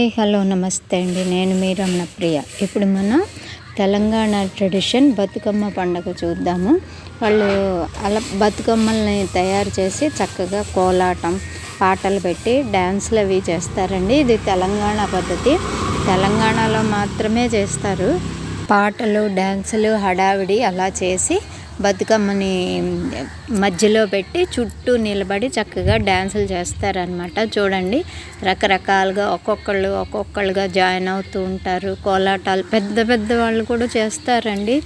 Hi hello నమస్తే అండి. నేను మీ రమణ ప్రియ. ఇప్పుడు మనం తెలంగాణ ట్రెడిషన్ బతుకమ్మ పండుగ చూద్దాము. వాళ్ళు అలా బతుకమ్మల్ని తయారు చేసి చక్కగా కోలాటం పాటలు పెట్టి డ్యాన్స్లు అవి చేస్తారండి. ఇది తెలంగాణ పద్ధతి, తెలంగాణలో మాత్రమే చేస్తారు. పాటలు డ్యాన్సులు హడావిడి అలా చేసి బతుకమ్మని మధ్యలో పెట్టి చుట్టూ నిలబడి చక్కగా డ్యాన్సులు చేస్తారనమాట. చూడండి, రకరకాలుగా ఒక్కొక్కళ్ళుగా జాయిన్ అవుతూ ఉంటారు. కోలాటాలు పెద్ద పెద్ద వాళ్ళు కూడా చేస్తారండి.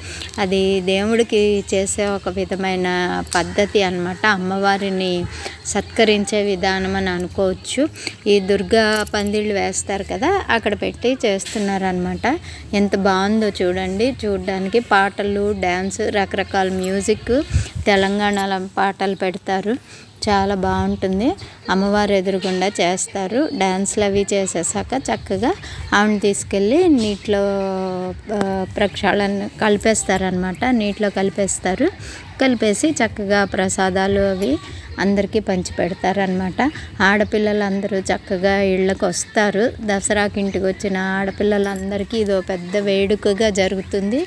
అది దేవుడికి చేసే ఒక విధమైన పద్ధతి అన్నమాట. అమ్మవారిని సత్కరించే విధానం అని అనుకోవచ్చు. ఈ దుర్గా పందిళ్ళు వేస్తారు కదా, అక్కడ పెట్టి చేస్తున్నారనమాట. ఎంత బాగుందో చూడండి. చూడడానికి పాటలు డ్యాన్స్ రకరకాల మ్యూజిక్ తెలంగాణలో పాటలు పెడతారు. చాలా బాగుంటుంది. అమ్మవారు ఎదురుగుండా చేస్తారు. డ్యాన్స్లు అవి చేసేసాక చక్కగా ఆవిడని తీసుకెళ్ళి నీటిలో ప్రక్షాళన కలిపేస్తారనమాట. నీటిలో కలిపేసి చక్కగా ప్రసాదాలు అవి అందరికీ పంచి పెడతారనమాట. ఆడపిల్లలందరూ చక్కగా ఇళ్ళకు వస్తారు. దసరాకి ఇంటికి వచ్చిన ఆడపిల్లలందరికీ ఇదో పెద్ద వేడుకగా జరుగుతుంది.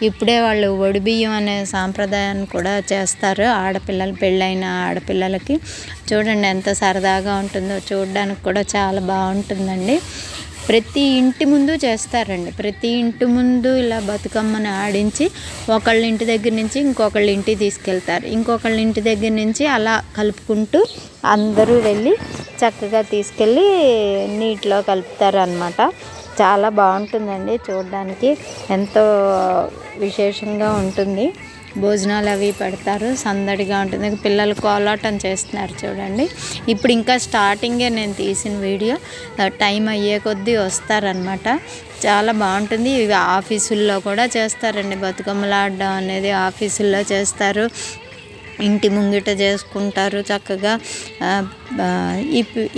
ఇప్పుడే వాళ్ళు ఒడిబియ్యం అనే సాంప్రదాయాన్ని కూడా చేస్తారు. ఆడపిల్లలు, పెళ్ళైన ఆడపిల్లలకి చూడండి ఎంత సరదాగా ఉంటుందో. చూడడానికి కూడా చాలా బాగుంటుందండి. ప్రతి ఇంటి ముందు చేస్తారండి. ప్రతి ఇంటి ముందు ఇలా బతుకమ్మని ఆడించి ఒకళ్ళ ఇంటి దగ్గర నుంచి ఇంకొకళ్ళ ఇంటికి తీసుకెళ్తారు. ఇంకొకళ్ళ ఇంటి దగ్గర నుంచి అలా కలుపుకుంటూ అందరూ వెళ్ళి చక్కగా తీసుకెళ్ళి నీటిలో కలుపుతారనమాట. చాలా బాగుంటుందండి. చూడడానికి ఎంతో విశేషంగా ఉంటుంది. భోజనాలు అవి పెడతారు. సందడిగా ఉంటుంది. పిల్లలు కోలాటం చేస్తున్నారు చూడండి. ఇప్పుడు ఇంకా స్టార్టింగే నేను తీసిన వీడియో. టైం అయ్యే కొద్దీ వస్తారనమాట. చాలా బాగుంటుంది. ఇవి ఆఫీసుల్లో కూడా చేస్తారండి. బతుకమ్మలు ఆడడం అనేది ఆఫీసుల్లో చేస్తారు. ఇంటి ముంగిట చేసుకుంటారు చక్కగా.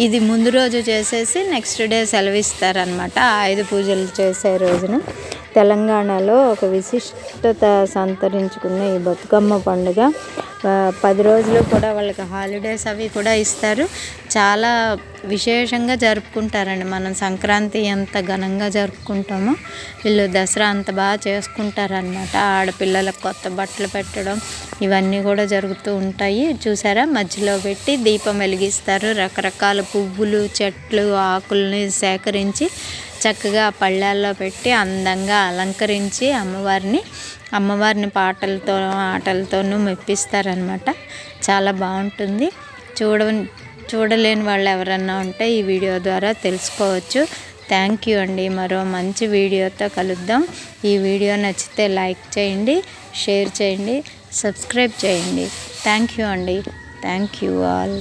ఇది ముందు రోజు చేసేసి నెక్స్ట్ డే సెలవిస్తారనమాట. ఆయుధ పూజలు చేసే రోజున తెలంగాణలో ఒక విశిష్టత సంతరించుకున్న ఈ బతుకమ్మ పండుగ 10 రోజులు కూడా వాళ్ళకి హాలిడేస్ అవి కూడా ఇస్తారు. చాలా విశేషంగా జరుపుకుంటారండి. మనం సంక్రాంతి ఎంత ఘనంగా జరుపుకుంటామో వీళ్ళు దసరా అంత బాగా చేసుకుంటారనమాట. ఆడపిల్లలకు కొత్త బట్టలు పెట్టడం ఇవన్నీ కూడా జరుగుతూ ఉంటాయి. చూసారా, మధ్యలో పెట్టి దీపం వెలిగిస్తారు. రకరకాల పువ్వులు, చెట్లు, ఆకుల్ని సేకరించి చక్కగా పళ్ళాల్లో పెట్టి అందంగా అలంకరించి అమ్మవారిని పాటలతో ఆటలతోనూ మెప్పిస్తారనమాట. చాలా బాగుంటుంది. చూడలేని వాళ్ళు ఎవరన్నా ఉంటే ఈ వీడియో ద్వారా తెలుసుకోవచ్చు. థ్యాంక్ యూ అండి. మరో మంచి వీడియోతో కలుద్దాం. ఈ వీడియో నచ్చితే లైక్ చేయండి, షేర్ చేయండి, సబ్స్క్రైబ్ చేయండి. థ్యాంక్ యూ అండి. Thank you all.